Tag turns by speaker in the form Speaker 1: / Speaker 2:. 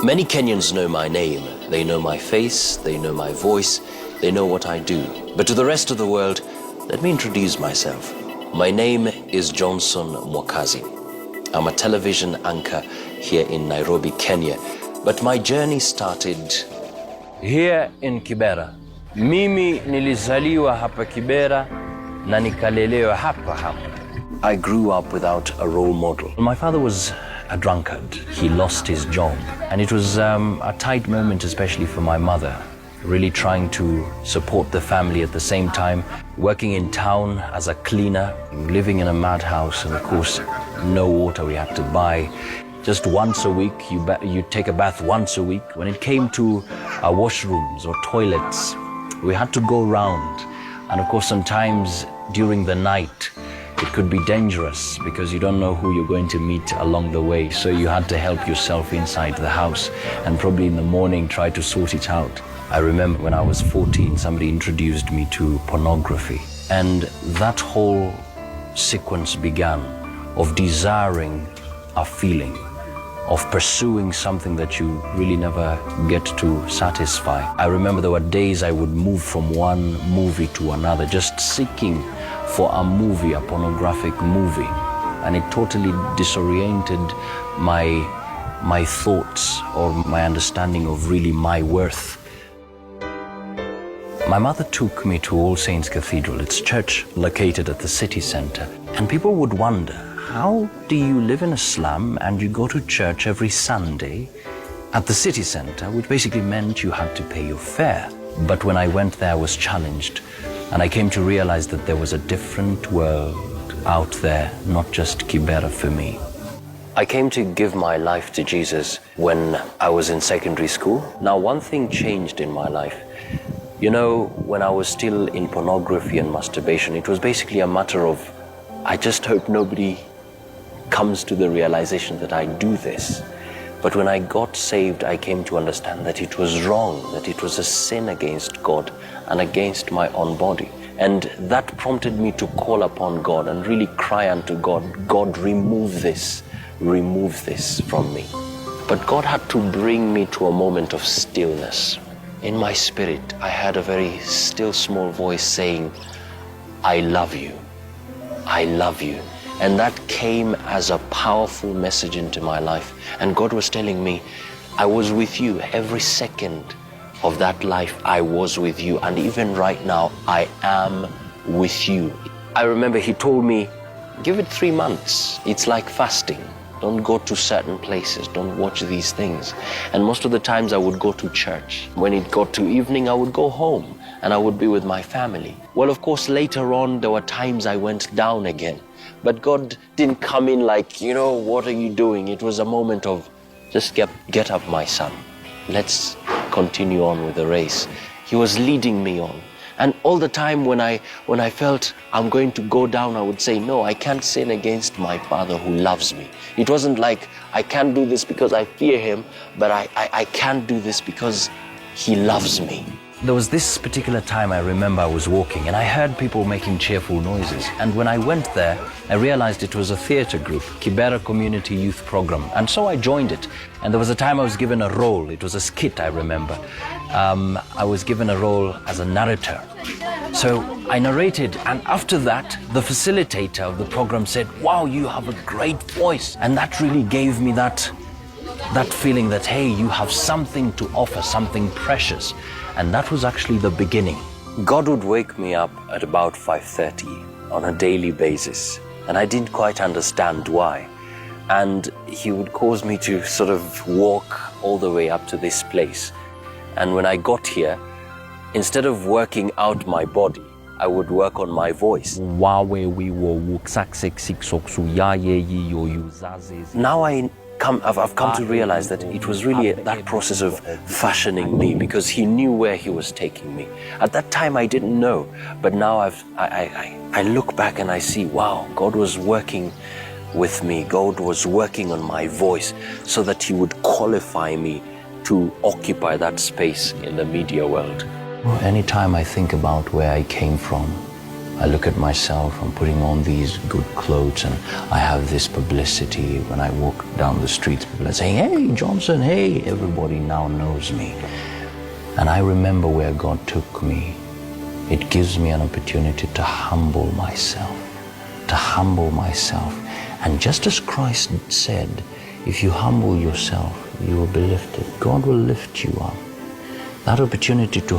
Speaker 1: Many Kenyans know my name. They know my face, they know my voice, they know what I do. But to the rest of the world, let me introduce myself. My name is Johnson Mwakazi. I'm a television anchor here in Nairobi, Kenya. But my journey started here in Kibera. Mimi nilizaliwa hapa Kibera na nikalelewa hapa hapa. I grew up without a role model. My father was a drunkard. He lost his job. And it was a tight moment, especially for my mother, really trying to support the family at the same time, working in town as a cleaner, living in a madhouse, and of course, no water we had to buy. Just once a week, you take a bath once a week. When it came to our washrooms or toilets, we had to go round. And of course, sometimes during the night, it could be dangerous because you don't know who you're going to meet along the way. So you had to help yourself inside the house and probably in the morning try to sort it out. I remember when I was 14, somebody introduced me to pornography. And that whole sequence began of desiring a feeling, of pursuing something that you really never get to satisfy. I remember there were days I would move from one movie to another, just seeking for a movie, a pornographic movie. And it totally disoriented my thoughts or my understanding of really my worth. My mother took me to All Saints Cathedral. It's a church located at the city center. And people would wonder, how do you live in a slum and you go to church every Sunday at the city center, which basically meant you had to pay your fare. But when I went there, I was challenged. And I came to realize that there was a different world out there, not just Kibera for me. I came to give my life to Jesus when I was in secondary school. Now, one thing changed in my life. You know, when I was still in pornography and masturbation, it was basically a matter of, I just hope nobody comes to the realization that I do this. But when I got saved, I came to understand that it was wrong, that it was a sin against God and against my own body. And that prompted me to call upon God and really cry unto God, God, remove this from me. But God had to bring me to a moment of stillness. In my spirit, I heard a very still, small voice saying, I love you. I love you. And that came as a powerful message into my life. And God was telling me, I was with you every second of that life. I was with you. And even right now, I am with you. I remember he told me, give it 3 months. It's like fasting. Don't go to certain places. Don't watch these things. And most of the times I would go to church. When it got to evening, I would go home and I would be with my family. Well, of course, later on, there were times I went down again. But God didn't come in like, you know, what are you doing? It was a moment of, just get up, my son. Let's continue on with the race. He was leading me on. And all the time when I felt I'm going to go down, I would say, no, I can't sin against my Father who loves me. It wasn't like I can't do this because I fear him, but I can't do this because he loves me. There was this particular time I remember I was walking and I heard people making cheerful noises. And when I went there, I realized it was a theater group, Kibera Community Youth Program. And so I joined it. And there was a time I was given a role. It was a skit, I remember. I was given a role as a narrator. So I narrated, and after that, the facilitator of the program said, wow, you have a great voice. And that really gave me that feeling that, hey, you have something to offer, something precious. And that was actually the beginning. God would wake me up at about 5:30 on a daily basis. And I didn't quite understand why. And he would cause me to sort of walk all the way up to this place. And when I got here, instead of working out my body, I would work on my voice. Now I've come to realize that it was really that process of fashioning me, because he knew where he was taking me. At that time, I didn't know, but now I look back and I see, wow, God was working with me. God was working on my voice so that he would qualify me to occupy that space in the media world. Anytime I think about where I came from, I look at myself, I'm putting on these good clothes and I have this publicity. When I walk down the streets, people are saying, hey, Johnson, hey, everybody now knows me. And I remember where God took me. It gives me an opportunity to humble myself, And just as Christ said, if you humble yourself, you will be lifted. God will lift you up. That opportunity to